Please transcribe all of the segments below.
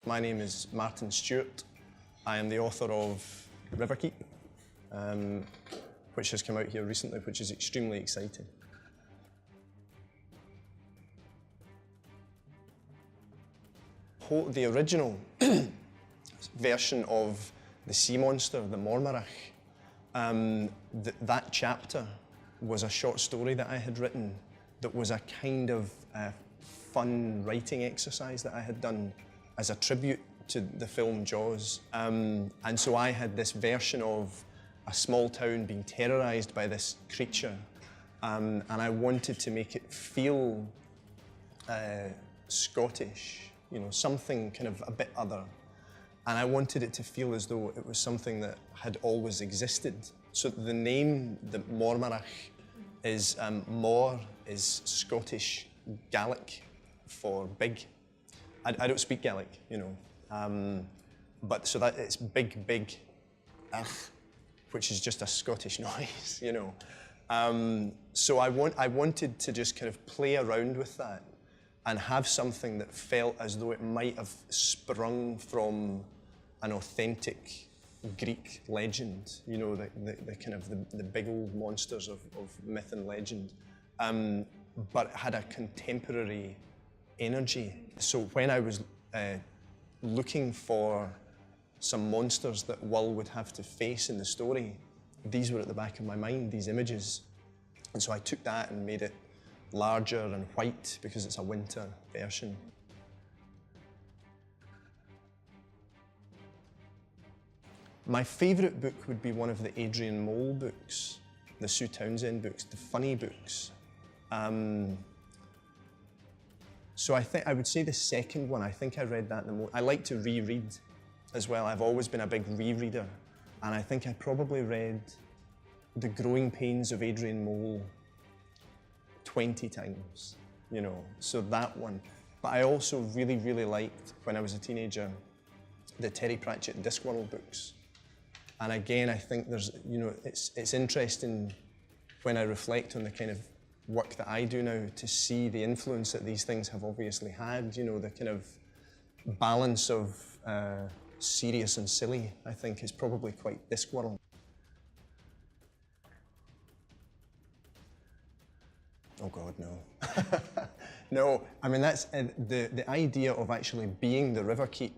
My name is Martin Stewart. I am the author of Riverkeep, which has come out here recently, which is extremely exciting. The original version of the sea monster, the Mormarach, that chapter was a short story that I had written that was a kind of fun writing exercise that I had done as a tribute to the film Jaws. And so I had this version of a small town being terrorised by this creature, and I wanted to make it feel Scottish, you know, something kind of a bit other. And I wanted it to feel as though it was something that had always existed. So the name, the Mormarach, is Mor is Scottish Gaelic for big. I don't speak Gaelic, you know, but so that it's big, big, which is just a Scottish noise, you know. So I wanted to just kind of play around with that and have something that felt as though it might have sprung from an authentic Greek legend, you know, the kind of the big old monsters of myth and legend, but it had a contemporary energy. So when I was looking for some monsters that Wull would have to face in the story, these were at the back of my mind, these images. And so I took that and made it larger and white because it's a winter version. My favourite book would be one of the Adrian Mole books, the Sue Townsend books, the funny books. So I think I would say the second one, I think I read that the most. I like to reread as well. I've always been a big rereader. And I think I probably read The Growing Pains of Adrian Mole 20 times, you know, so that one. But I also really, really liked, when I was a teenager, the Terry Pratchett Discworld books. And again, I think there's, you know, it's interesting when I reflect on the kind of work that I do now to see the influence that these things have obviously had, you know, the kind of balance of serious and silly, I think, is probably quite Discworld. Oh God, no. No, I mean, that's the idea of actually being the Riverkeep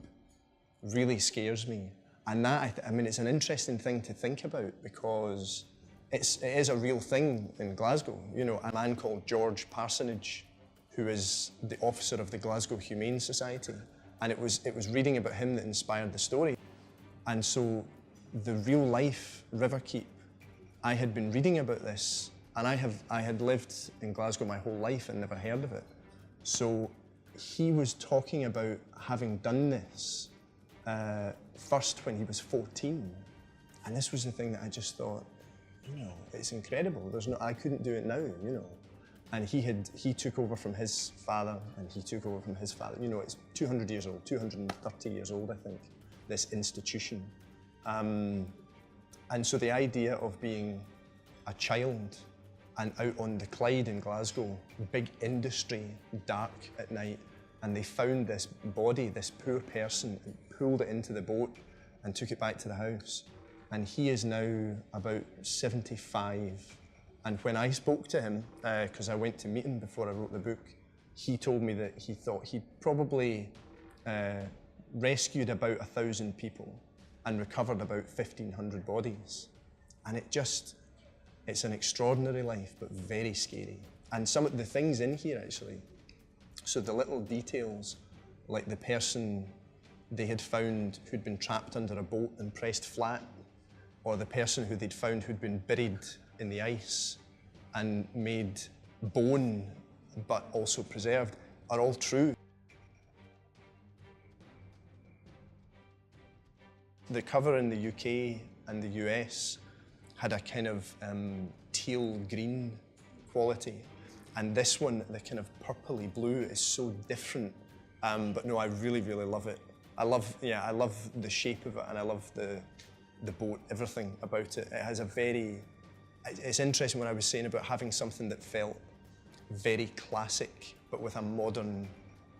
really scares me. And that, I mean, it's an interesting thing to think about because it is a real thing in Glasgow. You know, a man called George Parsonage, who is the officer of the Glasgow Humane Society, and it was reading about him that inspired the story. And so the real life Riverkeep, I had been reading about this, and I had lived in Glasgow my whole life and never heard of it. So he was talking about having done this first when he was 14. And this was the thing that I just thought, you know, it's incredible. I couldn't do it now, you know. And he took over from his father, and he took over from his father. You know, it's 200 years old, 230 years old, I think, this institution. And so the idea of being a child and out on the Clyde in Glasgow, big industry, dark at night, and they found this body, this poor person, and pulled it into the boat and took it back to the house. And he is now about 75. And when I spoke to him, because I went to meet him before I wrote the book, he told me that he thought he'd probably rescued about 1,000 people and recovered about 1,500 bodies. And it's an extraordinary life, but very scary. And some of the things in here, actually, so the little details, like the person they had found who'd been trapped under a boat and pressed flat, or the person who they'd found who'd been buried in the ice and made bone, but also preserved, are all true. The cover in the UK and the US had a kind of teal green quality, and this one, the kind of purpley blue, is so different. But no, I really, really love it. I love the shape of it, and I love the boat, everything about it. It has a very, it's interesting when I was saying about having something that felt very classic, but with a modern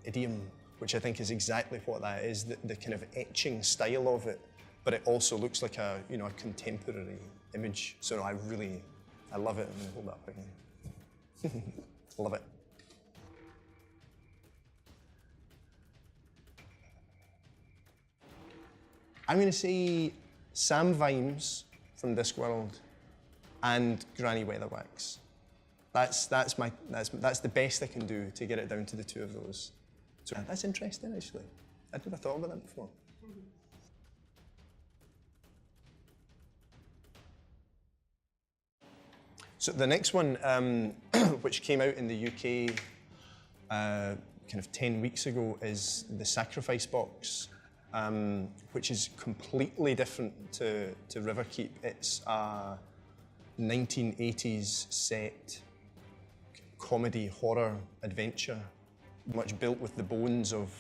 idiom. which I think is exactly what that is, the kind of etching style of it, but it also looks like a, you know, a contemporary image. So I love it. I'm gonna hold that up again. Love it. I'm gonna say Sam Vimes from Discworld and Granny Weatherwax. That's the best I can do to get it down to the two of those. So that's interesting, actually. I'd never thought about that before. So the next one, which came out in the UK kind of 10 weeks ago, is The Sacrifice Box, which is completely different to Riverkeep. It's a 1980s set comedy horror adventure, much built with the bones of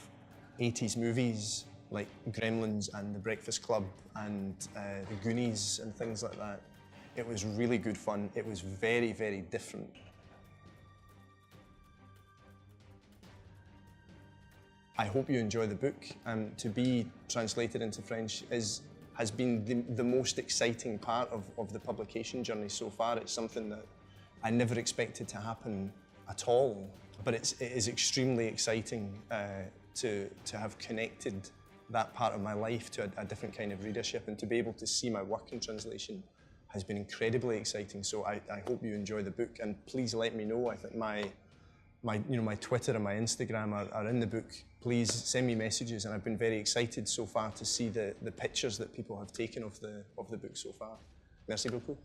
80s movies like Gremlins and The Breakfast Club and The Goonies and things like that. It was really good fun. It was very, very different. I hope you enjoy the book. To be translated into French has been the most exciting part of the publication journey so far. It's something that I never expected to happen at all, but it is extremely exciting to have connected that part of my life to a different kind of readership, and to be able to see my work in translation has been incredibly exciting. So I hope you enjoy the book, and please let me know. I think my Twitter and my Instagram are in the book. Please send me messages, and I've been very excited so far to see the pictures that people have taken of the book so far. Merci beaucoup.